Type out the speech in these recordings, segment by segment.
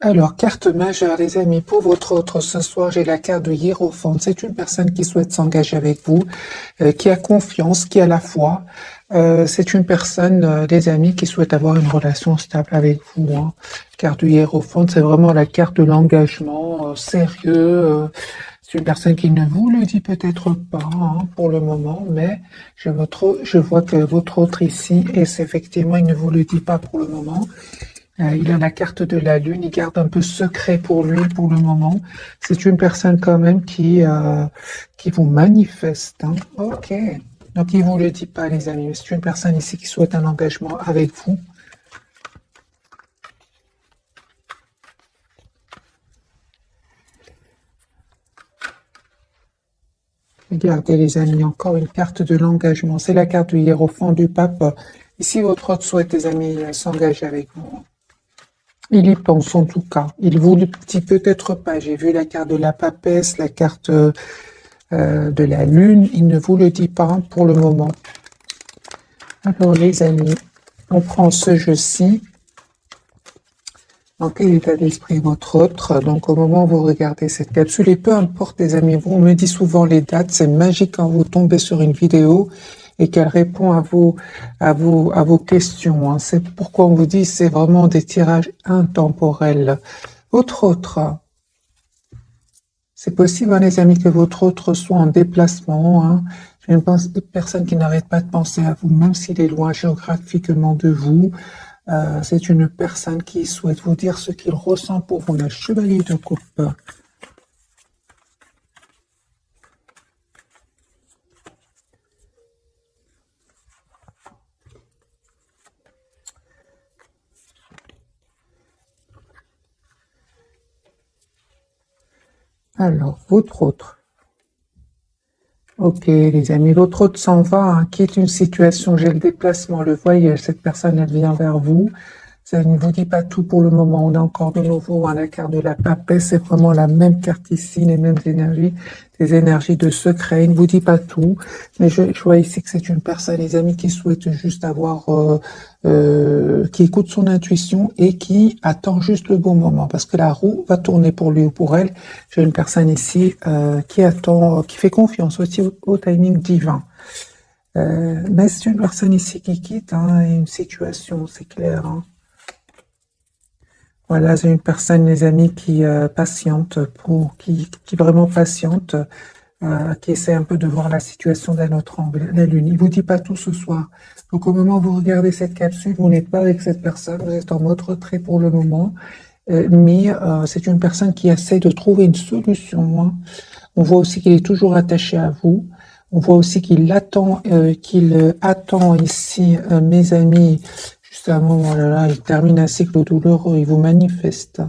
Alors, carte majeure, les amis, pour votre autre ce soir, j'ai la carte de Hiérophante. C'est une personne qui souhaite s'engager avec vous, qui a confiance, qui a la foi. C'est une personne, les amis, qui souhaite avoir une relation stable avec vous, hein. Carte du Hiérophante, c'est vraiment la carte de l'engagement sérieux. C'est une personne qui ne vous le dit peut-être pas, hein, pour le moment, mais je vois que votre autre ici, et c'est effectivement, il ne vous le dit pas pour le moment. Il a la carte de la lune, il garde un peu secret pour lui pour le moment. C'est une personne quand même qui vous manifeste, hein. Ok. Donc il vous le dit pas, les amis, mais c'est une personne ici qui souhaite un engagement avec vous. Regardez, les amis, encore une carte de l'engagement. C'est la carte du hiérophant du pape. Ici, votre autre souhaite, les amis, s'engager avec vous. Il y pense en tout cas. Il vous le dit peut-être pas. J'ai vu la carte de la papesse, la carte de la lune. Il ne vous le dit pas pour le moment. Alors les amis, on prend ce jeu-ci. Dans quel état d'esprit votre autre? Donc au moment où vous regardez cette capsule, et peu importe les amis, on me dit souvent les dates, c'est magique quand vous tombez sur une vidéo et qu'elle répond à vos questions, hein. C'est pourquoi on vous dit c'est vraiment des tirages intemporels. Votre autre, c'est possible, hein, les amis, que votre autre soit en déplacement, hein. J'ai une personne qui n'arrête pas de penser à vous, même s'il est loin géographiquement de vous. C'est une personne qui souhaite vous dire ce qu'il ressent pour vous, le chevalier de coupe. Alors, votre autre. Ok, les amis, votre autre s'en va, hein, quitte une situation, j'ai le déplacement, le voyage, cette personne, elle vient vers vous. Ça ne vous dit pas tout pour le moment. On a encore de nouveau la carte de la papesse. C'est vraiment la même carte ici, les mêmes énergies, des énergies de secret. Il ne vous dit pas tout. Mais je vois ici que c'est une personne, les amis, qui souhaite juste avoir, qui écoute son intuition et qui attend juste le bon moment. Parce que la roue va tourner pour lui ou pour elle. J'ai une personne ici qui attend, qui fait confiance aussi au timing divin. Mais c'est une personne ici qui quitte, hein, une situation, c'est clair, hein. Voilà, c'est une personne, les amis, qui patiente, qui vraiment patiente, qui essaie un peu de voir la situation d'un autre angle, la lune. Il vous dit pas tout ce soir. Donc au moment où vous regardez cette capsule, vous n'êtes pas avec cette personne, vous êtes en mode retrait pour le moment, mais c'est une personne qui essaie de trouver une solution, hein. On voit aussi qu'il est toujours attaché à vous. On voit aussi qu'il attend ici, mes amis, juste à un moment là, il termine un cycle douloureux, il vous manifeste.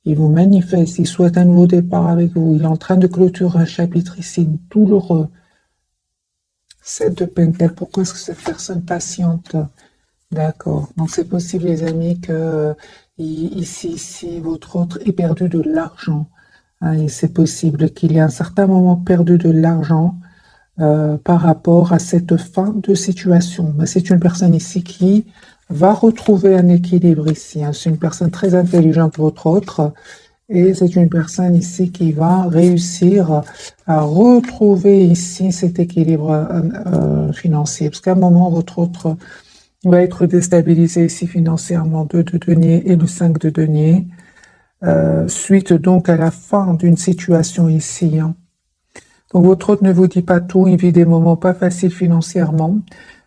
Il vous manifeste, il souhaite un nouveau départ avec vous. Il est en train de clôturer un chapitre ici douloureux. 7 de Pentacles, pourquoi est-ce que cette personne patiente? D'accord. Donc c'est possible, les amis, que ici, votre autre ait perdu de l'argent, hein, et c'est possible qu'il ait à un certain moment perdu de l'argent par rapport à cette fin de situation. Mais c'est une personne ici qui va retrouver un équilibre ici, hein. C'est une personne très intelligente, votre autre, et c'est une personne ici qui va réussir à retrouver ici cet équilibre financier. Parce qu'à un moment, votre autre va être déstabilisé ici financièrement, 2 de denier et le 5 de denier, suite donc à la fin d'une situation ici, hein. Donc votre autre ne vous dit pas tout, il vit des moments pas faciles financièrement,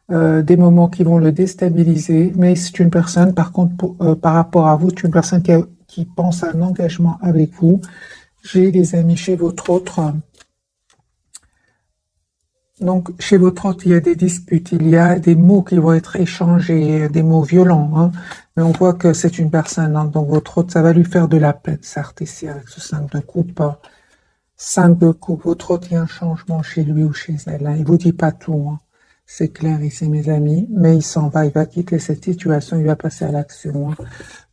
des moments qui vont le déstabiliser, mais c'est une personne, par contre, par rapport à vous, c'est une personne qui pense à un engagement avec vous. J'ai des amis chez votre autre. Donc, chez votre autre, il y a des disputes, il y a des mots qui vont être échangés, des mots violents, hein. Mais on voit que c'est une personne, hein. Donc votre autre, ça va lui faire de la peine, certes, ici, avec ce 5 de coupe. 5 de coupe, votre autre, il y a un changement chez lui ou chez elle, hein. Il vous dit pas tout, hein. C'est clair ici, mes amis, mais il s'en va, il va quitter cette situation, il va passer à l'action, hein.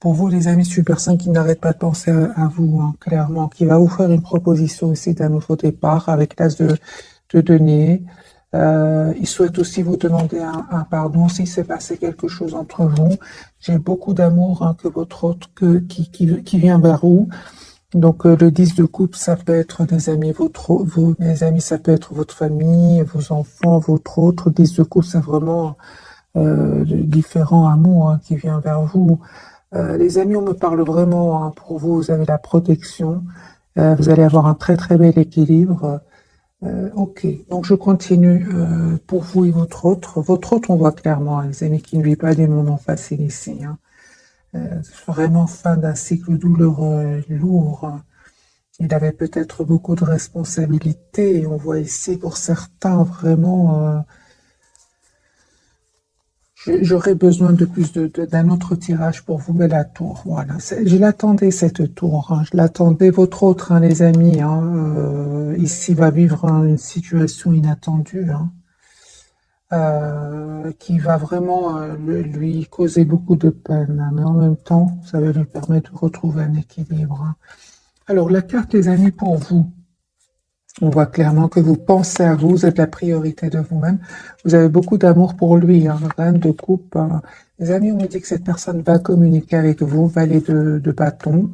Pour vous, les amis, c'est une personne qui n'arrête pas de penser à vous, hein, clairement, qui va vous faire une proposition ici d'un nouveau départ avec l'as de denier. Il souhaite aussi vous demander un pardon s'il s'est passé quelque chose entre vous. J'ai beaucoup d'amour hein, que votre autre qui vient vers vous. Donc le 10 de coupe, ça peut être des amis, mes amis, ça peut être votre famille, vos enfants, votre autre. 10 de coupe, c'est vraiment différents amours hein, qui vient vers vous. Les amis, on me parle vraiment hein, pour vous. Vous avez la protection. Vous allez avoir un très très bel équilibre. Ok, donc je continue pour vous et votre autre. Votre autre, on voit clairement, hein, les amis, qui ne vit pas des moments faciles ici. Hein. Vraiment fin d'un cycle douloureux, lourd. Hein. Il avait peut-être beaucoup de responsabilités. Et on voit ici pour certains vraiment. J'aurais besoin de plus d'un autre tirage pour vous, mais la tour, voilà. Je l'attendais cette tour, hein. Je l'attendais. Votre autre, hein, les amis, hein, ici va vivre hein, une situation inattendue, hein, qui va vraiment lui causer beaucoup de peine, hein, mais en même temps, ça va lui permettre de retrouver un équilibre. Hein. Alors la carte, les amis, pour vous. On voit clairement que vous pensez à vous, vous êtes la priorité de vous-même. Vous avez beaucoup d'amour pour lui, hein, reine de coupe. Hein. Les amis, on me dit que cette personne va communiquer avec vous, valet de bâton.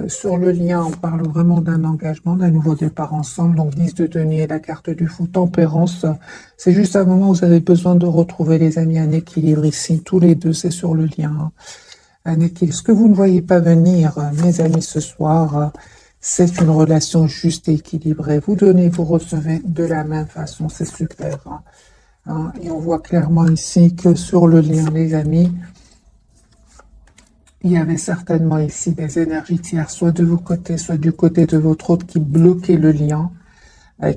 Sur le lien, on parle vraiment d'un engagement, d'un nouveau départ ensemble. Donc 10 de denier, la carte du fou, tempérance. C'est juste un moment où vous avez besoin de retrouver les amis, un équilibre ici. Tous les deux, c'est sur le lien. Hein. Un équilibre. Ce que vous ne voyez pas venir, mes amis, ce soir... c'est une relation juste et équilibrée. Vous donnez, vous recevez de la même façon. C'est super. Hein. Et on voit clairement ici que sur le lien, les amis, il y avait certainement ici des énergies tierces, soit de vos côtés, soit du côté de votre autre, qui bloquaient le lien,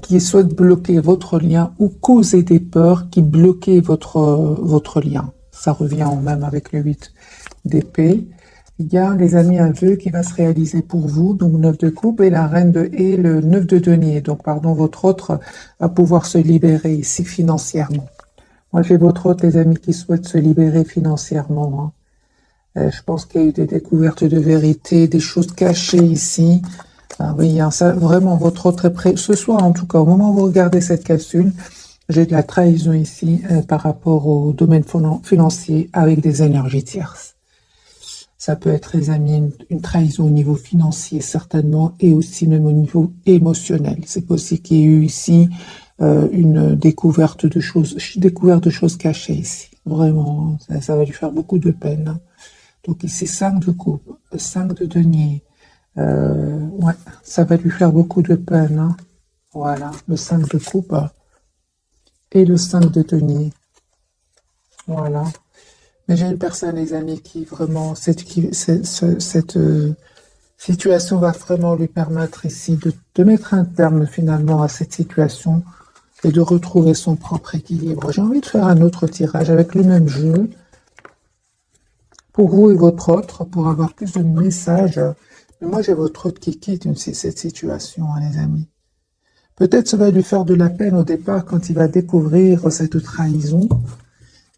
qui souhaitent bloquer votre lien ou causer des peurs qui bloquaient votre lien. Ça revient même avec le 8 d'épée. Il y a, les amis, un vœu qui va se réaliser pour vous, donc 9 de coupe et la reine et le 9 de denier. Donc, pardon, votre autre va pouvoir se libérer ici financièrement. Moi, j'ai votre autre, les amis, qui souhaitent se libérer financièrement. Hein. Je pense qu'il y a eu des découvertes de vérité, des choses cachées ici. Ah oui, hein, ça, vraiment, votre autre est prêt. Ce soir, en tout cas, au moment où vous regardez cette capsule, j'ai de la trahison ici par rapport au domaine financier avec des énergies tierces. Ça peut être, les amis, une trahison au niveau financier, certainement, et aussi même au niveau émotionnel. C'est possible qu'il y ait eu ici une découverte de choses cachées ici. Vraiment, ça va lui faire beaucoup de peine. Hein. Donc ici, 5 de coupe, 5 de denier. Ouais, ça va lui faire beaucoup de peine. Hein. Voilà, le 5 de coupe et le 5 de denier. Voilà. Mais j'ai une personne, les amis, qui vraiment, cette situation va vraiment lui permettre ici de mettre un terme finalement à cette situation et de retrouver son propre équilibre. J'ai envie de faire un autre tirage avec le même jeu pour vous et votre autre, pour avoir plus de messages. Mais moi, j'ai votre autre qui quitte cette situation, hein, les amis. Peut-être ça va lui faire de la peine au départ quand il va découvrir cette trahison.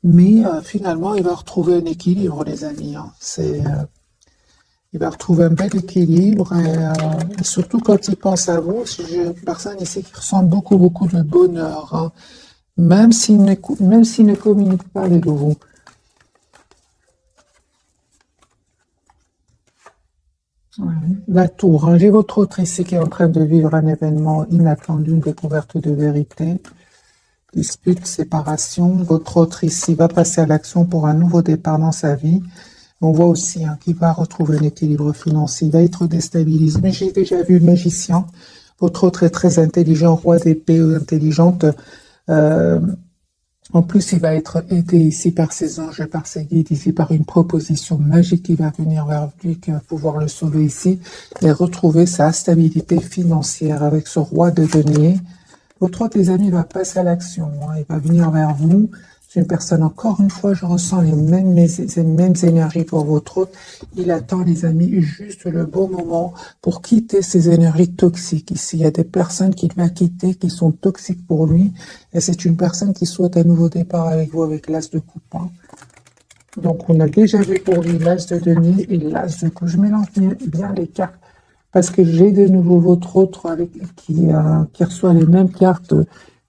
Mais finalement, il va retrouver un équilibre, les amis. Hein. Il va retrouver un bel équilibre. Et surtout quand il pense à vous, j'ai une personne ici qui ressent beaucoup, beaucoup de bonheur. Hein. Même s'il ne communique pas avec vous. Ouais. La tour. Hein. J'ai votre autre ici qui est en train de vivre un événement inattendu, une découverte de vérité. Dispute, séparation. Votre autre ici va passer à l'action pour un nouveau départ dans sa vie. On voit aussi hein, qu'il va retrouver un équilibre financier. Il va être déstabilisé. Mais j'ai déjà vu le magicien. Votre autre est très intelligent, roi d'épée intelligente. En plus, il va être aidé ici par ses anges et par ses guides, ici par une proposition magique qui va venir vers lui, qui va pouvoir le sauver ici et retrouver sa stabilité financière avec ce roi de denier. Votre autre, les amis, va passer à l'action. Hein. Il va venir vers vous. C'est une personne, encore une fois, je ressens les mêmes énergies pour votre autre. Il attend, les amis, juste le bon moment pour quitter ces énergies toxiques. Ici, il y a des personnes qu'il va quitter qui sont toxiques pour lui. Et c'est une personne qui souhaite un nouveau départ avec vous, avec l'as de coupe. Hein. Donc, on a déjà vu pour lui l'as de denier et l'as de coupe. Je mélange bien les cartes. Parce que j'ai de nouveau votre autre qui reçoit les mêmes cartes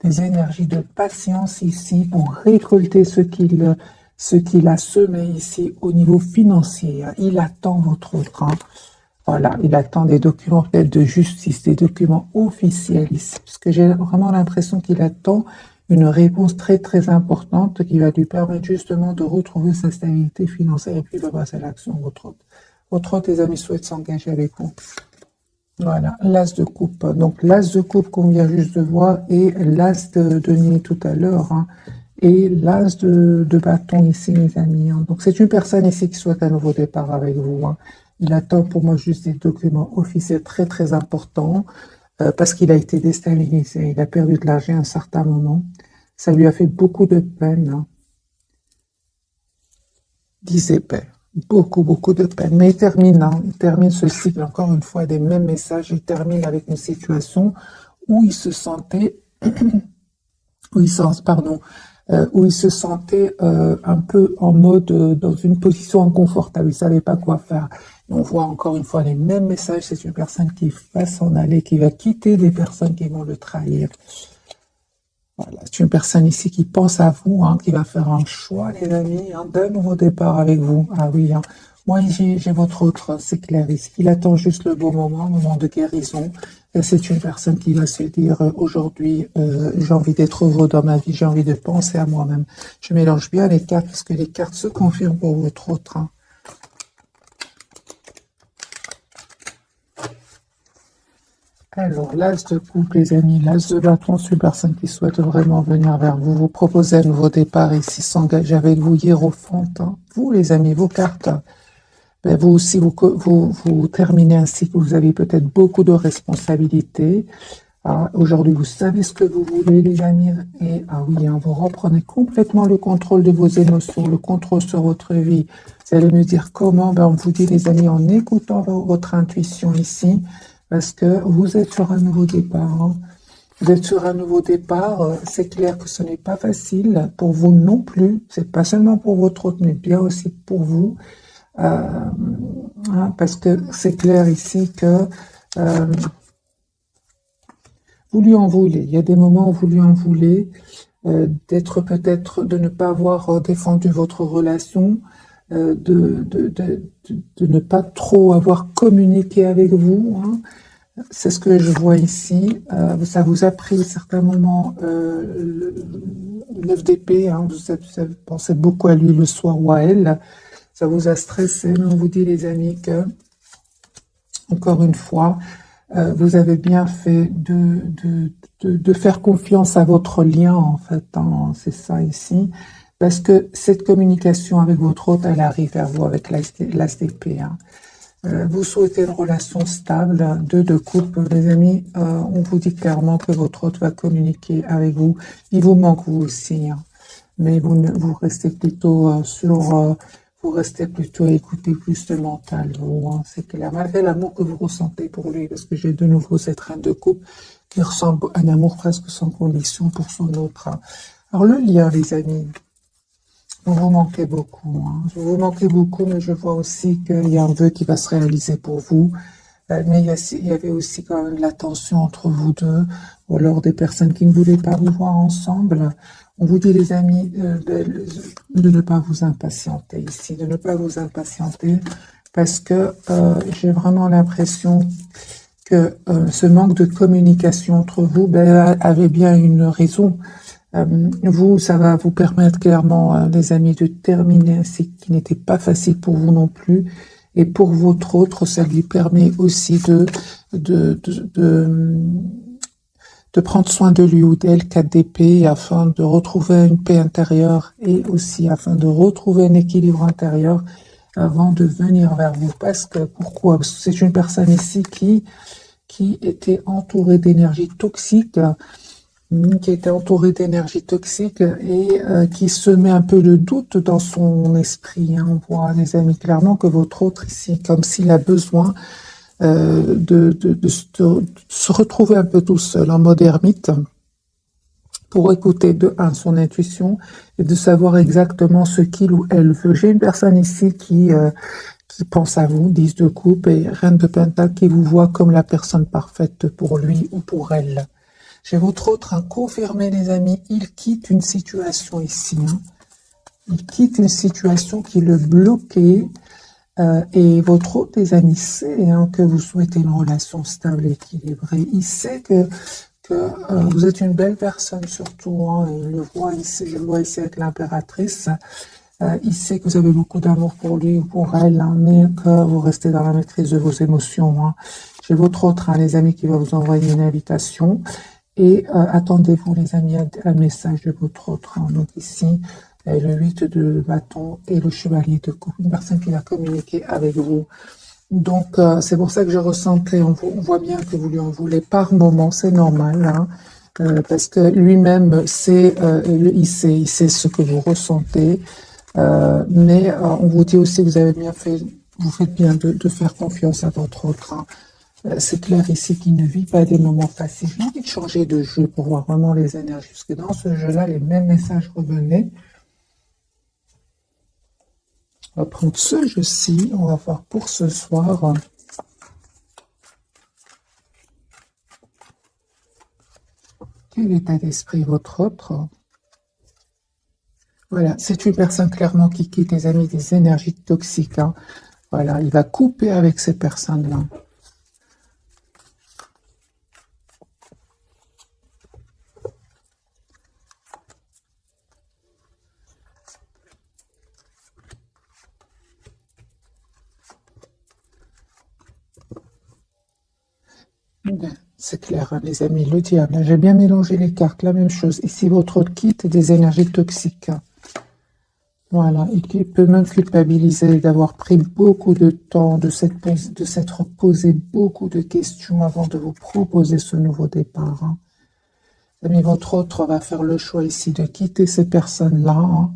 des énergies de patience ici pour récolter ce qu'il a semé ici au niveau financier. Il attend votre train. Voilà, il attend des documents peut-être de justice, des documents officiels ici, parce que j'ai vraiment l'impression qu'il attend une réponse très très importante qui va lui permettre justement de retrouver sa stabilité financière et puis de passer à l'action. Votre hôte, les amis, souhaite s'engager avec vous. Voilà, l'as de coupe. Donc l'as de coupe qu'on vient juste de voir et l'as de denier tout à l'heure. Hein, et l'as de bâton ici, mes amis. Hein. Donc c'est une personne ici qui souhaite un nouveau départ avec vous. Hein. Il attend pour moi juste des documents officiels très très importants parce qu'il a été déstabilisé. Il a perdu de l'argent à un certain moment. Ça lui a fait beaucoup de peine. Hein. 10 épées. Beaucoup de peine. Mais il termine ce cycle, encore une fois, des mêmes messages. Il termine avec une situation où il se sentait, où il se sentait un peu en mode, dans une position inconfortable. Il savait pas quoi faire. Et on voit encore une fois les mêmes messages. C'est une personne qui va s'en aller, qui va quitter des personnes qui vont le trahir. Voilà, c'est une personne ici qui pense à vous, hein, qui va faire un choix, les amis, hein, d'un nouveau départ avec vous. Ah oui, hein. Moi, j'ai votre autre, c'est clair ici. Il attend juste le bon moment, un moment de guérison. C'est une personne qui va se dire, aujourd'hui, j'ai envie d'être heureux dans ma vie, j'ai envie de penser à moi-même. Je mélange bien les cartes, parce que les cartes se confirment pour votre autre. Hein. Alors, l'as de coupe, les amis, l'as de bâton, c'est une personne qui souhaite vraiment venir vers vous, vous proposer un nouveau départ ici, s'engager avec vous, hiérophante. Hein. Vous, les amis, vos cartes, ben, vous aussi, vous terminez un cycle, vous avez peut-être beaucoup de responsabilités. Ah, aujourd'hui, vous savez ce que vous voulez, les amis, et ah oui, hein, vous reprenez complètement le contrôle de vos émotions, le contrôle sur votre vie. Vous allez me dire comment, ben, on vous dit, les amis, en écoutant votre intuition ici, parce que vous êtes sur un nouveau départ. Hein. Vous êtes sur un nouveau départ. C'est clair que ce n'est pas facile pour vous non plus. C'est pas seulement pour votre autre, mais bien aussi pour vous. Hein, parce que c'est clair ici que vous lui en voulez. Il y a des moments où vous lui en voulez. D'être peut-être, de ne pas avoir défendu votre relation. De ne pas trop avoir communiqué avec vous. Hein. C'est ce que je vois ici. Ça vous a pris à certains moments le 9 d'épée. Hein. Vous avez pensé beaucoup à lui le soir ou à elle. Ça vous a stressé. Mais on vous dit, les amis, que, encore une fois, vous avez bien fait de faire confiance à votre lien, en fait. Hein. C'est ça ici. Parce que cette communication avec votre hôte, elle arrive vers vous avec l'as d'épée. Hein. Vous souhaitez une relation stable, de coupe, les amis. On vous dit clairement que votre hôte va communiquer avec vous. Il vous manque vous aussi. Hein. Mais vous restez plutôt vous restez plutôt à écouter plus le mental. Vous, hein, c'est clair. Malgré l'amour que vous ressentez pour lui, parce que j'ai de nouveau cette reine de coupe qui ressemble à un amour presque sans condition pour son autre. Hein. Alors le lien, les amis. Vous vous manquez beaucoup. Hein. Vous manquez beaucoup, mais je vois aussi qu'il y a un vœu qui va se réaliser pour vous. Mais il y avait aussi quand même de la tension entre vous deux, ou alors des personnes qui ne voulaient pas vous voir ensemble. On vous dit, les amis, de ne pas vous impatienter ici, de ne pas vous impatienter, parce que j'ai vraiment l'impression que ce manque de communication entre vous avait bien une raison. Vous, ça va vous permettre clairement, les amis, de terminer un cycle qui n'était pas facile pour vous non plus. Et pour votre autre, ça lui permet aussi de prendre soin de lui ou d'elle, 4 d'épée, afin de retrouver une paix intérieure et aussi afin de retrouver un équilibre intérieur avant de venir vers vous. Parce que, pourquoi? Parce que c'est une personne ici qui était entourée d'énergie toxique, et qui semait un peu le doute dans son esprit. Hein. On voit, les amis, clairement que votre autre ici, comme s'il a besoin de se retrouver un peu tout seul, en mode ermite, pour écouter de un son intuition et de savoir exactement ce qu'il ou elle veut. J'ai une personne ici qui pense à vous, 10 de coupe et reine de pentacle, qui vous voit comme la personne parfaite pour lui ou pour elle. J'ai votre autre, confirmé les amis, il quitte une situation ici. Il quitte une situation qui le bloquait. Et votre autre, les amis, sait que vous souhaitez une relation stable et équilibrée. Il sait que vous êtes une belle personne surtout. Il le voit ici, je le vois ici avec l'impératrice. Il sait que vous avez beaucoup d'amour pour lui ou pour elle, mais que vous restez dans la maîtrise de vos émotions. J'ai votre autre, les amis, qui va vous envoyer une invitation. Et attendez-vous, les amis, un message de votre autre. Donc ici, le 8 de bâton et le chevalier de coupe. Une personne qui va communiquer avec vous. Donc, c'est pour ça que je ressentais, on voit bien que vous lui en voulez par moment, c'est normal. Parce que lui-même, il sait ce que vous ressentez. Mais on vous dit aussi que vous avez bien fait, vous faites bien de faire confiance à votre autre. C'est clair ici qu'il ne vit pas des moments faciles. J'ai envie de changer de jeu pour voir vraiment les énergies. Parce que dans ce jeu-là, les mêmes messages revenaient. On va prendre ce jeu-ci. On va voir pour ce soir. Quel état d'esprit votre autre? Voilà, c'est une personne clairement qui quitte, les amis, des énergies toxiques. Voilà, il va couper avec ces personnes-là. C'est clair, les amis, le diable. J'ai bien mélangé les cartes, la même chose. Ici, votre autre quitte des énergies toxiques. Voilà, et qui peut même culpabiliser d'avoir pris beaucoup de temps, de s'être posé beaucoup de questions avant de vous proposer ce nouveau départ. Mais votre autre va faire le choix ici de quitter ces personnes-là.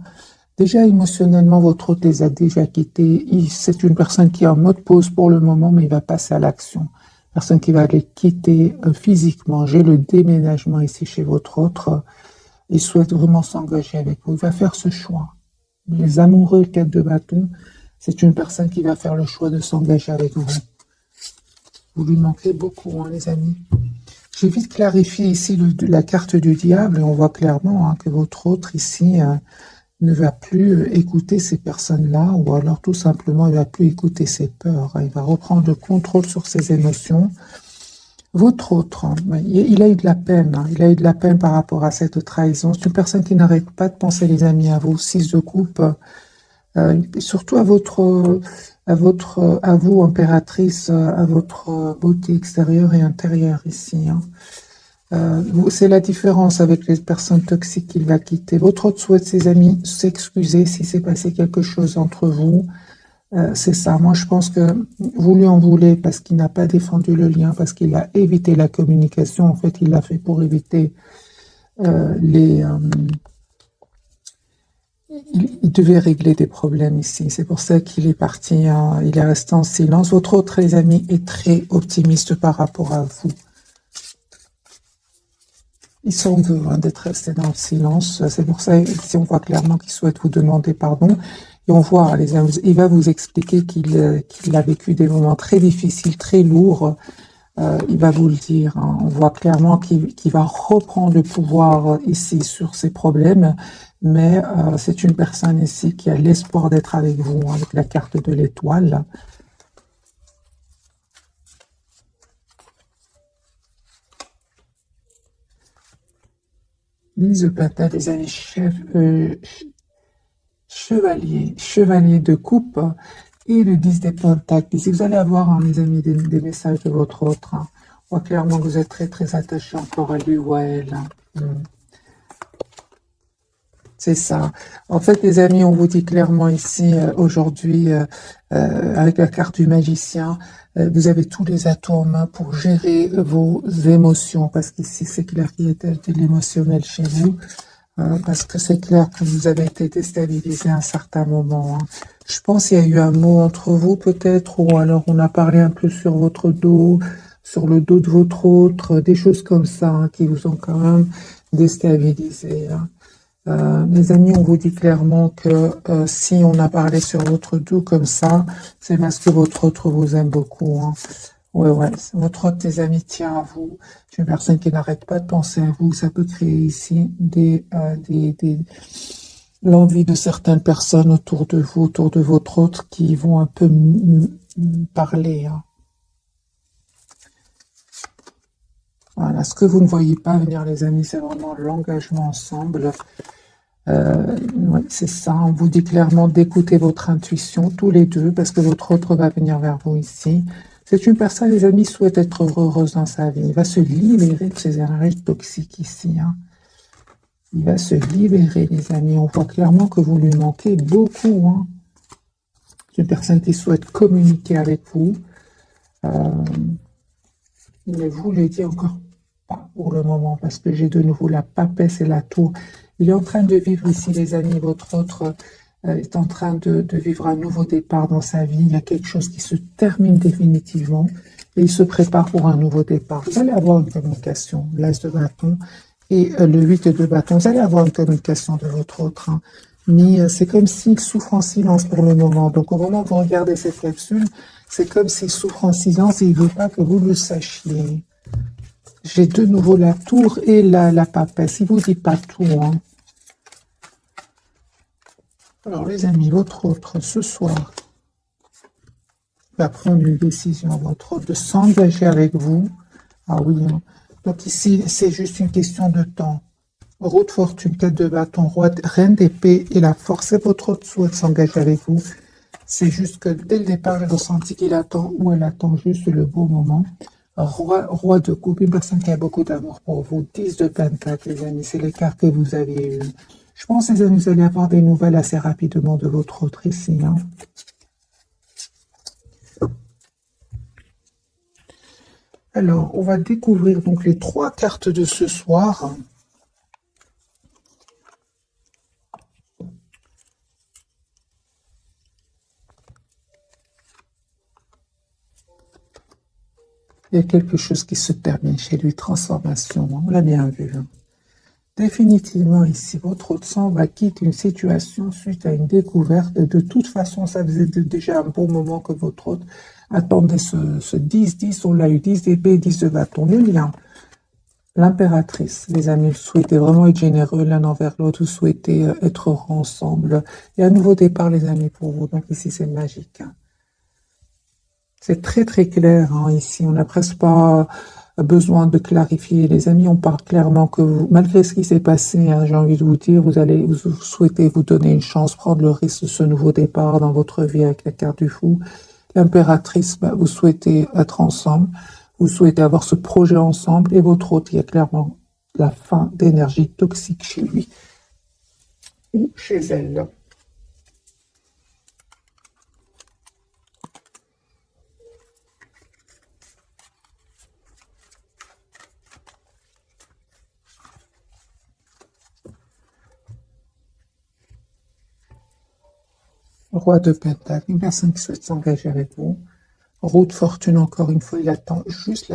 Déjà, émotionnellement, votre autre les a déjà quittés. C'est une personne qui est en mode pause pour le moment, mais il va passer à l'action. Personne qui va les quitter physiquement. J'ai le déménagement ici chez votre autre. Il souhaite vraiment s'engager avec vous. Il va faire ce choix. Les amoureux, 4 de bâton, c'est une personne qui va faire le choix de s'engager avec vous. Vous lui manquez beaucoup, les amis. J'ai vite clarifié ici la carte du diable et on voit clairement que votre autre ici ne va plus écouter ces personnes-là ou alors tout simplement il ne va plus écouter ses peurs. Il va reprendre le contrôle sur ses émotions. Votre autre, il a eu de la peine. Il a eu de la peine par rapport à cette trahison. C'est une personne qui n'arrête pas de penser, les amis, à vous. 6 de coupe. Surtout à vous, impératrice, à votre beauté extérieure et intérieure ici. C'est la différence avec les personnes toxiques qu'il va quitter. Votre autre souhaite, ses amis, s'excuser si s'est passé quelque chose entre vous. C'est ça. Moi, je pense que vous lui en voulez parce qu'il n'a pas défendu le lien, parce qu'il a évité la communication. En fait, il l'a fait pour éviter il devait régler des problèmes ici. C'est pour ça qu'il est parti. Il est resté en silence. Votre autre, les amis, est très optimiste par rapport à vous. Il s'en veut d'être resté dans le silence. C'est pour ça, ici, on voit clairement qu'il souhaite vous demander pardon. Et on voit, il va vous expliquer qu'il a vécu des moments très difficiles, très lourds. Il va vous le dire. On voit clairement qu'il va reprendre le pouvoir ici sur ses problèmes. Mais c'est une personne ici qui a l'espoir d'être avec vous, avec la carte de l'étoile. Mise de pentacle, les amis, chevalier de coupe et le 10 des pentacles. Si vous allez avoir, les amis, des messages de votre autre, on voit clairement que vous êtes très très attaché encore à lui ou à elle. C'est ça. En fait, les amis, on vous dit clairement ici, aujourd'hui, avec la carte du magicien, vous avez tous les atouts en main pour gérer vos émotions, parce qu'ici, c'est clair qu'il y a de l'émotionnel chez vous. Parce que c'est clair que vous avez été déstabilisé à un certain moment. Je pense qu'il y a eu un mot entre vous peut-être, ou alors on a parlé un peu sur votre dos, sur le dos de votre autre, des choses comme ça qui vous ont quand même déstabilisé. Les amis, on vous dit clairement que si on a parlé sur votre dos comme ça, c'est parce que votre autre vous aime beaucoup. Ouais, ouais, votre autre, tes amis, tient à vous. C'est une personne qui n'arrête pas de penser à vous. Ça peut créer ici l'envie de certaines personnes autour de vous, autour de votre autre, qui vont un peu parler, hein. Voilà, ce que vous ne voyez pas venir, les amis, c'est vraiment l'engagement ensemble. Ouais, c'est ça, on vous dit clairement d'écouter votre intuition, tous les deux, parce que votre autre va venir vers vous ici. C'est une personne, les amis, souhaite être heureuse dans sa vie. Il va se libérer de ces énergies toxiques ici, hein. Il va se libérer, les amis. On voit clairement que vous lui manquez beaucoup, hein. C'est une personne qui souhaite communiquer avec vous. Mais vous le dites encore pas pour le moment, parce que j'ai de nouveau la papesse et la tour. Il est en train de vivre ici, les amis. Votre autre est en train de vivre un nouveau départ dans sa vie. Il y a quelque chose qui se termine définitivement et il se prépare pour un nouveau départ. Vous allez avoir une communication, l'as de bâton et le 8 de bâton. Vous allez avoir une communication de votre autre, hein. Mais c'est comme s'il souffre en silence pour le moment. Donc au moment où vous regardez cette capsule, c'est comme s'il souffre en silence et il ne veut pas que vous le sachiez. J'ai de nouveau la tour et la papesse. Il ne vous dit pas tout, hein. Alors les amis, votre autre ce soir va prendre une décision, votre autre, de s'engager avec vous. Ah oui, hein. Donc ici, c'est juste une question de temps. Roue de fortune, 4 de bâton, roi, reine d'épée et la force. Et votre autre souhaite s'engager avec vous. C'est juste que dès le départ, j'ai ressenti qu'il attend ou elle attend juste le beau moment. Roi de coupe, une personne qui a beaucoup d'amour pour vous. 10 de pentacle, les amis, c'est l'écart que vous avez eu. Je pense, les amis, vous allez avoir des nouvelles assez rapidement de votre autre ici, hein. Alors, on va découvrir donc les 3 cartes de ce soir. Il y a quelque chose qui se termine chez lui, transformation, on l'a bien vu, hein. Définitivement ici, votre autre sang va quitter une situation suite à une découverte. De toute façon, ça faisait déjà un bon moment que votre autre attendait ce 10-10, on l'a eu, 10 d'épée, 10 de bâton. Le lien, l'impératrice, les amis, vous souhaitez vraiment être généreux l'un envers l'autre, vous souhaitez être heureux ensemble. Il y a un nouveau départ, les amis, pour vous, donc ici c'est magique, hein. C'est très très clair, hein, ici, on n'a presque pas besoin de clarifier. Les amis, on parle clairement que vous, malgré ce qui s'est passé, hein, j'ai envie de vous dire, vous souhaitez vous donner une chance, prendre le risque de ce nouveau départ dans votre vie avec la carte du fou. L'impératrice, vous souhaitez être ensemble, vous souhaitez avoir ce projet ensemble, et votre autre, il y a clairement la fin d'énergie toxique chez lui ou chez elle. Roi de Pentacle, une personne qui souhaite s'engager avec vous. Roue de fortune, encore une fois, il attend juste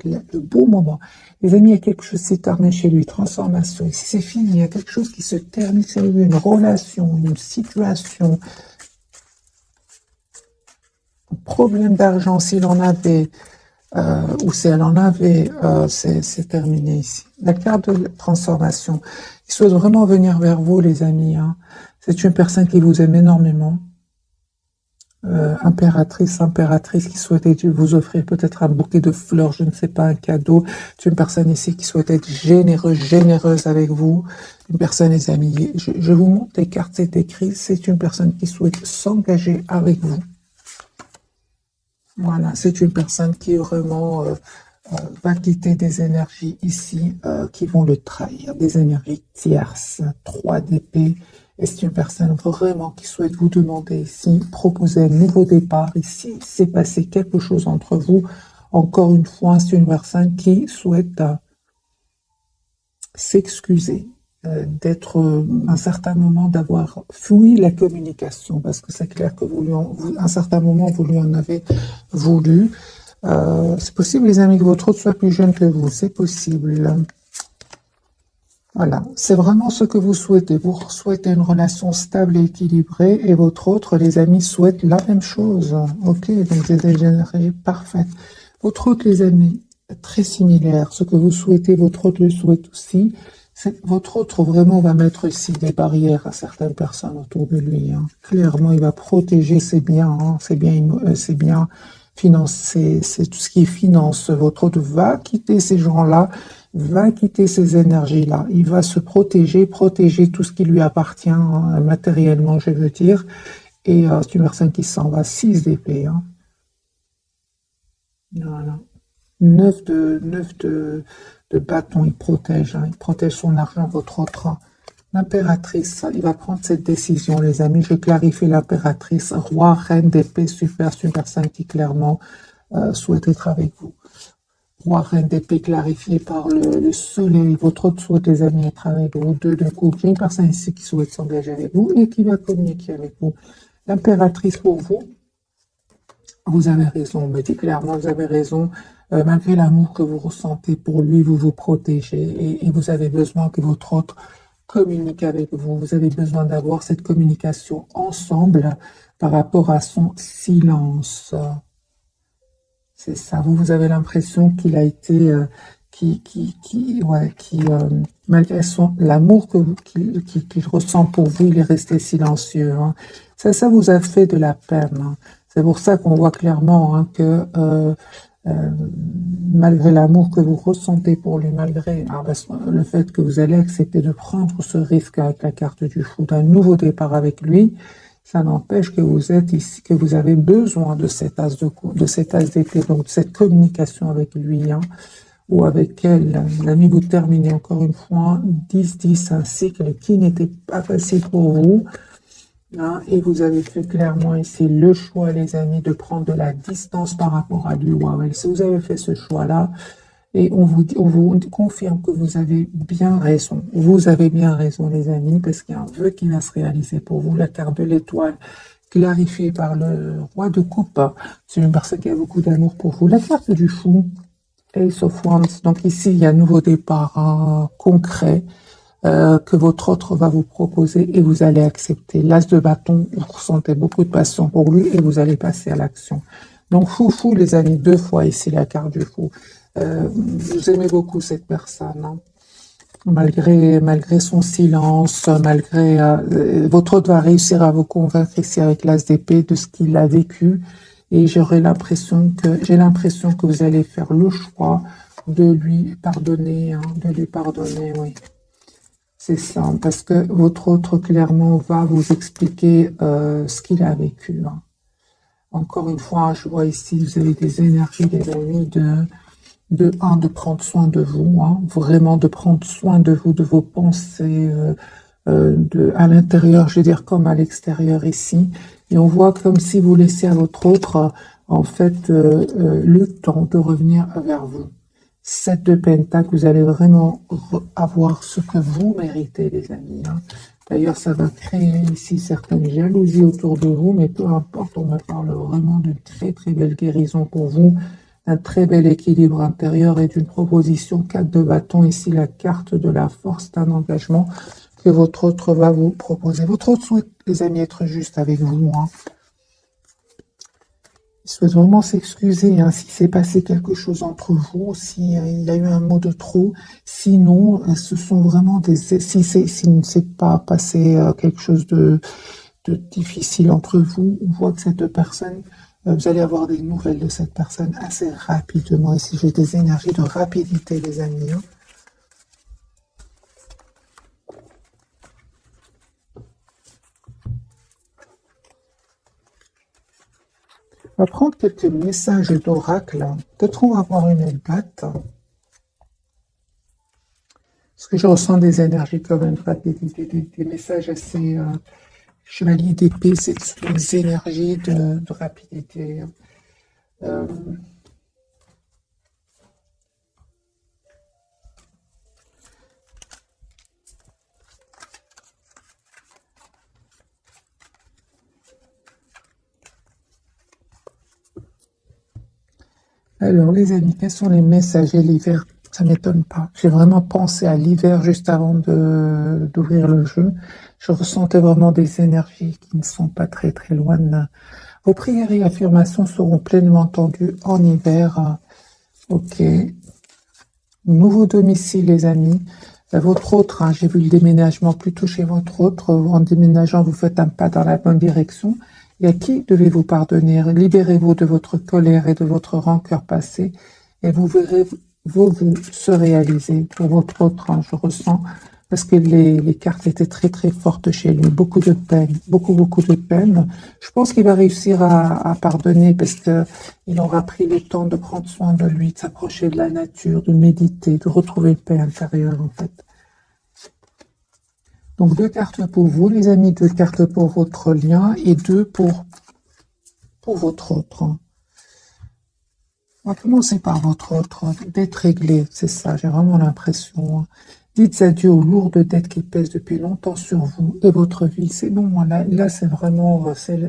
le beau moment. Les amis, il y a quelque chose qui s'est terminé chez lui, transformation. Ici, c'est fini, il y a quelque chose qui se termine chez lui, une relation, une situation, un problème d'argent, s'il en avait, ou si elle en avait, c'est terminé ici. La carte de transformation. Il souhaite vraiment venir vers vous, les amis, hein. C'est une personne qui vous aime énormément. Impératrice qui souhaitait vous offrir peut-être un bouquet de fleurs, je ne sais pas, un cadeau. C'est une personne ici qui souhaite être généreuse avec vous. Une personne, les amis, je vous montre les cartes, c'est écrit, c'est une personne qui souhaite s'engager avec vous. Voilà, c'est une personne qui vraiment va quitter des énergies ici qui vont le trahir, des énergies tierces, 3 d'épée. Et c'est une personne vraiment qui souhaite vous demander ici, proposer un nouveau départ. Ici, s'est passé quelque chose entre vous. Encore une fois, c'est une personne qui souhaite s'excuser d'être un certain moment d'avoir fui la communication, parce que c'est clair que un certain moment, vous lui en avez voulu. C'est possible, les amis, que votre autre soit plus jeune que vous. C'est possible. Voilà, c'est vraiment ce que vous souhaitez. Vous souhaitez une relation stable et équilibrée, et votre autre, les amis, souhaite la même chose. Ok, donc c'est des énergies parfaites. Votre hôte, les amis, est très similaire. Ce que vous souhaitez, votre hôte le souhaite aussi. Votre hôte vraiment va mettre ici des barrières à certaines personnes autour de lui, hein. Clairement, il va protéger ses biens, hein, ses biens financiers, c'est tout ce qui est finance. Votre hôte va quitter ces gens-là, va quitter ces énergies-là. Il va se protéger tout ce qui lui appartient, hein, matériellement, je veux dire. Et c'est une personne qui s'en va, 6 d'épée, hein. Voilà. 9 de bâton, il protège son argent, votre autre. L'impératrice, il va prendre cette décision, les amis. Je clarifie l'impératrice, roi, reine d'épée, super, c'est une personne qui clairement souhaite être avec vous. Roi, reine d'épée clarifié par le soleil. Votre autre souhaite, les amis, être avec vous. 2 de coupe. J'ai une personne ici qui souhaite s'engager avec vous et qui va communiquer avec vous. L'impératrice pour vous, vous avez raison, me dit clairement, vous avez raison. Malgré l'amour que vous ressentez pour lui, vous vous protégez et vous avez besoin que votre autre communique avec vous. Vous avez besoin d'avoir cette communication ensemble par rapport à son silence. C'est ça. Vous avez l'impression qu'il a été, malgré l'amour qu'il ressent pour vous, il est resté silencieux, hein. Ça vous a fait de la peine, hein. C'est pour ça qu'on voit clairement, hein, que malgré l'amour que vous ressentez pour lui, malgré le fait que vous allez accepter de prendre ce risque avec la carte du fou, d'un nouveau départ avec lui, ça n'empêche que vous êtes ici, que vous avez besoin de cet as d'épée, donc de cette communication avec lui, hein, ou avec elle. L'ami, vous terminez encore une fois 10-10, un cycle qui n'était pas facile pour vous. Hein, et vous avez fait clairement ici le choix, les amis, de prendre de la distance par rapport à lui ou à elle. Si vous avez fait ce choix-là, et on vous confirme que vous avez bien raison. Vous avez bien raison, les amis, parce qu'il y a un vœu qui va se réaliser pour vous. La carte de l'étoile, clarifiée par le roi de coupe. C'est une personne qui a beaucoup d'amour pour vous. La carte du fou, Ace of Wands. Donc ici, il y a un nouveau départ concret. Que votre autre va vous proposer et vous allez accepter. L'as de bâton, vous ressentez beaucoup de passion pour lui et vous allez passer à l'action. Donc fou, les amis, 2 fois ici la carte du fou. Vous aimez beaucoup cette personne, hein. Malgré son silence, malgré votre autre va réussir à vous convaincre ici avec l'as d'épée de ce qu'il a vécu et j'ai l'impression que vous allez faire le choix de lui pardonner, hein, oui. C'est ça, parce que votre autre, clairement, va vous expliquer ce qu'il a vécu, hein. Encore une fois, je vois ici, vous avez des énergies, des amis, de prendre soin de vous, hein, vraiment de prendre soin de vous, de vos pensées, à l'intérieur, je veux dire, comme à l'extérieur ici. Et on voit comme si vous laissez à votre autre, en fait, le temps de revenir vers vous. 7 de Pentacle, vous allez vraiment avoir ce que vous méritez, les amis, hein. D'ailleurs, ça va créer ici certaines jalousies autour de vous, mais peu importe, on me parle vraiment d'une très très belle guérison pour vous, d'un très bel équilibre intérieur et d'une proposition 4 de bâton, ici la carte de la force d'un engagement que votre autre va vous proposer. Votre autre souhaite, les amis, être juste avec vous, hein. Il souhaite vraiment s'excuser, hein, si s'est passé quelque chose entre vous, si il y a eu un mot de trop. Sinon, ce sont vraiment s'il ne s'est pas passé quelque chose de difficile entre vous, on voit que cette personne, vous allez avoir des nouvelles de cette personne assez rapidement. Ici, j'ai des énergies de rapidité, les amis, hein. On va prendre quelques messages d'oracle. Peut-être on va avoir une date. Parce que je ressens des énergies comme une des messages assez chevalier d'épée, c'est des énergies de rapidité. Alors, les amis, quels sont les messages et l'hiver? Ça m'étonne pas. J'ai vraiment pensé à l'hiver juste avant d'ouvrir le jeu. Je ressentais vraiment des énergies qui ne sont pas très très loin Vos prières et affirmations seront pleinement entendues en hiver. Ok. Nouveau domicile, les amis. Votre autre, hein, j'ai vu le déménagement plutôt chez votre autre. En déménageant, vous faites un pas dans la bonne direction. Et à qui devez-vous pardonner? Libérez-vous de votre colère et de votre rancœur passée et vous verrez vos vœux se réaliser pour votre autre, hein, je ressens, parce que les cartes étaient très très fortes chez lui. Beaucoup de peine, beaucoup de peine. Je pense qu'il va réussir à pardonner parce que il aura pris le temps de prendre soin de lui, de s'approcher de la nature, de méditer, de retrouver une paix intérieure en fait. Donc 2 cartes pour vous, les amis, 2 cartes pour votre lien et 2 pour votre autre. On va commencer par votre autre, dette réglée, c'est ça, j'ai vraiment l'impression. Dites adieu aux lourdes dettes qui pèsent depuis longtemps sur vous et votre vie. C'est bon, là c'est vraiment c'est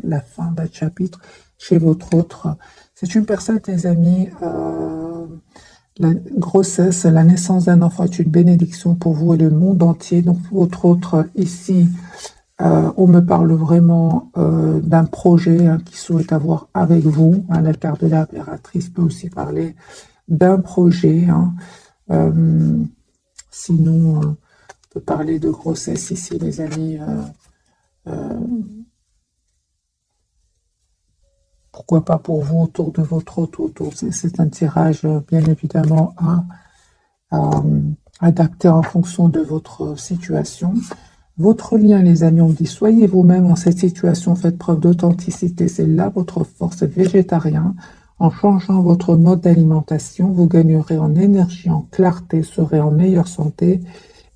la fin d'un chapitre chez votre autre. C'est une personne, les amis, la grossesse, la naissance d'un enfant est une bénédiction pour vous et le monde entier. Donc votre autre ici, on me parle vraiment d'un projet hein, qu'il souhaite avoir avec vous. Hein, la carte de l'impératrice peut aussi parler d'un projet. Hein. Sinon, on peut parler de grossesse ici, les amis. Pourquoi pas pour vous, autour de votre autre. C'est un tirage, bien évidemment, à adapter en fonction de votre situation. Votre lien, les amis, on dit, soyez vous-même en cette situation, faites preuve d'authenticité, c'est là votre force, végétarien. En changeant votre mode d'alimentation, vous gagnerez en énergie, en clarté, serez en meilleure santé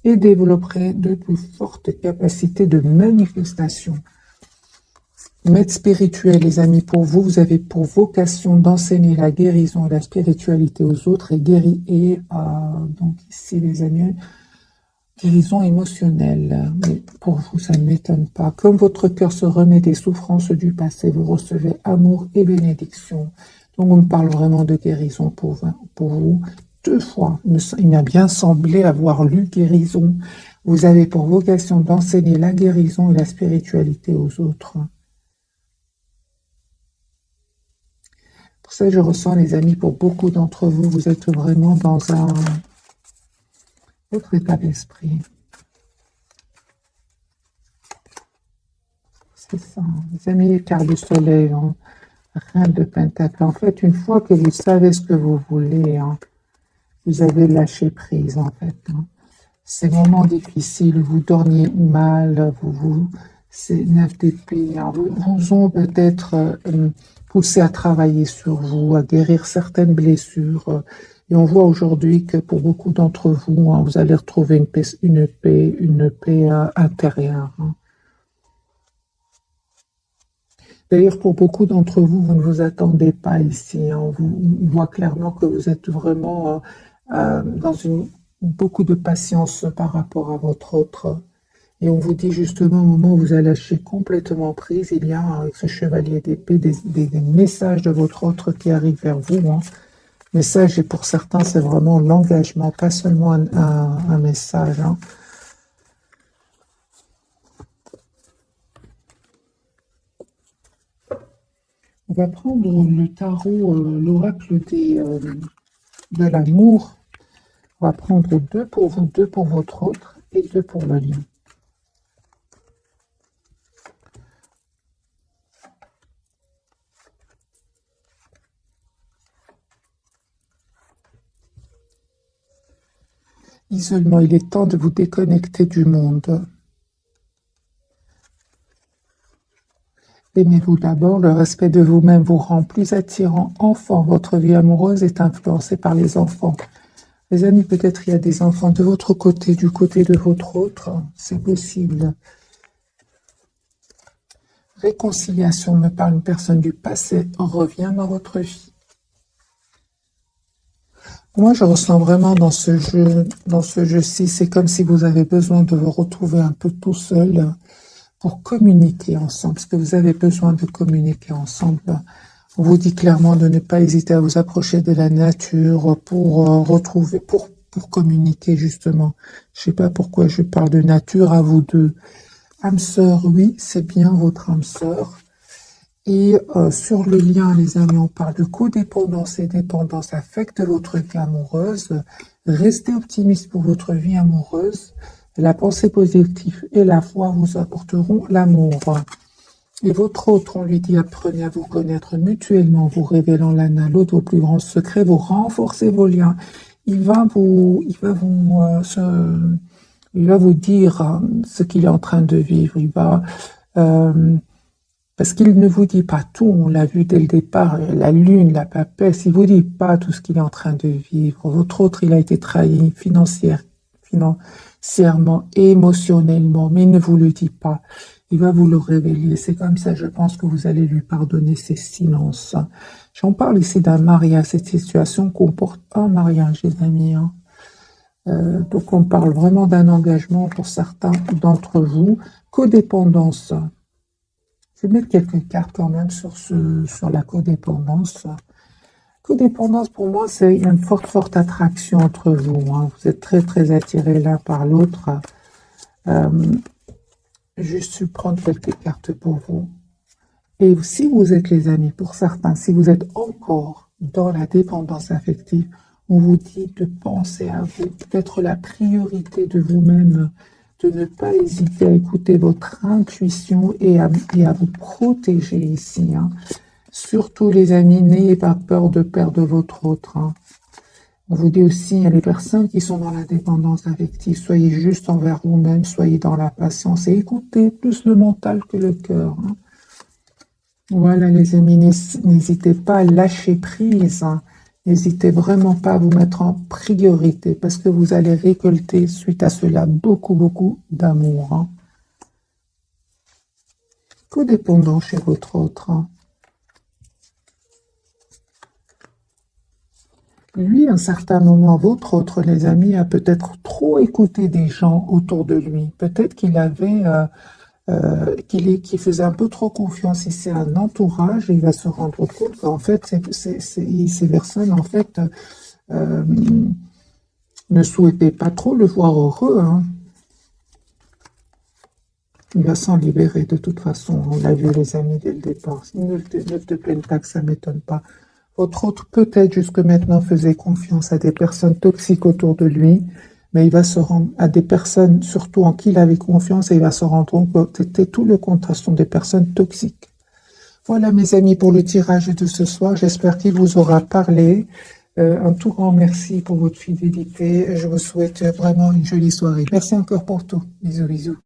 et développerez de plus fortes capacités de manifestation. Maître spirituel, les amis, pour vous, vous avez pour vocation d'enseigner la guérison et la spiritualité aux autres et donc ici, les amis, guérison émotionnelle. Mais pour vous, ça ne m'étonne pas. Comme votre cœur se remet des souffrances du passé, vous recevez amour et bénédiction. Donc, on me parle vraiment de guérison pour vous. 2 fois, il m'a bien semblé avoir lu guérison. Vous avez pour vocation d'enseigner la guérison et la spiritualité aux autres. Pour ça, je ressens, les amis, pour beaucoup d'entre vous, vous êtes vraiment dans un autre état d'esprit. C'est ça, les amis, quart du soleil, hein. Rien de pentacle. En fait, une fois que vous savez ce que vous voulez, hein, vous avez lâché prise, en fait. Hein. Ces moments difficiles, vous dormiez mal, c'est 9 d'épée, hein, vous ont peut-être poussé à travailler sur vous, à guérir certaines blessures. Et on voit aujourd'hui que pour beaucoup d'entre vous, hein, vous allez retrouver une paix intérieure. Hein. D'ailleurs, pour beaucoup d'entre vous, vous ne vous attendez pas ici. Hein. On voit clairement que vous êtes vraiment dans beaucoup de patience par rapport à votre autre. Et on vous dit justement, au moment où vous allez lâcher complètement prise, il y a avec ce chevalier d'épée des messages de votre autre qui arrivent vers vous. Hein. Message, et pour certains, c'est vraiment l'engagement, pas seulement un message. Hein. On va prendre le tarot, l'oracle de l'amour. On va prendre 2 pour vous, 2 pour votre autre et 2 pour le lien. Isolement, il est temps de vous déconnecter du monde. Aimez-vous d'abord, le respect de vous-même vous rend plus attirant. Enfant, votre vie amoureuse est influencée par les enfants. Les amis, peut-être il y a des enfants de votre côté, du côté de votre autre, c'est possible. Réconciliation me parle, une personne du passé revient dans votre vie. Moi, je ressens vraiment dans ce jeu-ci, c'est comme si vous avez besoin de vous retrouver un peu tout seul pour communiquer ensemble, parce que vous avez besoin de communiquer ensemble. On vous dit clairement de ne pas hésiter à vous approcher de la nature pour pour communiquer justement. Je sais pas pourquoi je parle de nature à vous deux. Âme sœur, oui, c'est bien votre âme sœur. Et sur le lien, les amis, on parle de codépendance et dépendance affectent votre vie amoureuse. Restez optimiste pour votre vie amoureuse. La pensée positive et la foi vous apporteront l'amour. Et votre autre, on lui dit, apprenez à vous connaître mutuellement, vous révélant l'un à l'autre vos plus grands secrets, vous renforcez vos liens. Il va vous dire ce qu'il est en train de vivre. Parce qu'il ne vous dit pas tout, on l'a vu dès le départ, la lune, la papesse, il vous dit pas tout ce qu'il est en train de vivre. Votre autre, il a été trahi financièrement, émotionnellement, mais il ne vous le dit pas. Il va vous le révéler. C'est comme ça, je pense que vous allez lui pardonner ses silences. J'en parle ici d'un mariage. Cette situation comporte un mariage, les amis. Donc, on parle vraiment d'un engagement pour certains d'entre vous. Codépendance. Je vais mettre quelques cartes quand même sur la codépendance. Codépendance, pour moi, c'est une forte attraction entre vous. Vous êtes très attirés l'un par l'autre. Juste prendre quelques cartes pour vous. Et si vous êtes, les amis, pour certains, si vous êtes encore dans la dépendance affective, on vous dit de penser à vous, d'être la priorité de vous-même, de ne pas hésiter à écouter votre intuition et à vous protéger ici. Surtout, les amis, n'ayez pas peur de perdre votre autre. On vous dit aussi, il y a les personnes qui sont dans la dépendance affective, soyez juste envers vous-même, soyez dans la patience et écoutez plus le mental que le cœur. Voilà, les amis, n'hésitez pas à lâcher prise. N'hésitez vraiment pas à vous mettre en priorité parce que vous allez récolter suite à cela beaucoup d'amour. Codépendant chez votre autre. Lui, à un certain moment, votre autre, les amis, a peut-être trop écouté des gens autour de lui. Peut-être qu'il avait, qu'il faisait un peu trop confiance. Si c'est un entourage, il va se rendre compte qu'en fait, ces personnes, en fait, ne souhaitaient pas trop le voir heureux. Il va s'en libérer de toute façon. On l'a vu, les amis, dès le départ. Ne te plaigne pas que ça ne m'étonne pas. Votre autre, peut-être jusque maintenant, faisait confiance à des personnes toxiques autour de lui, mais il va se rendre à des personnes, surtout en qui il avait confiance, et il va se rendre compte que c'était tout le contraire, ce sont des personnes toxiques. Voilà, mes amis, pour le tirage de ce soir. J'espère qu'il vous aura parlé. Un tout grand merci pour votre fidélité. Je vous souhaite vraiment une jolie soirée. Merci encore pour tout. Bisous.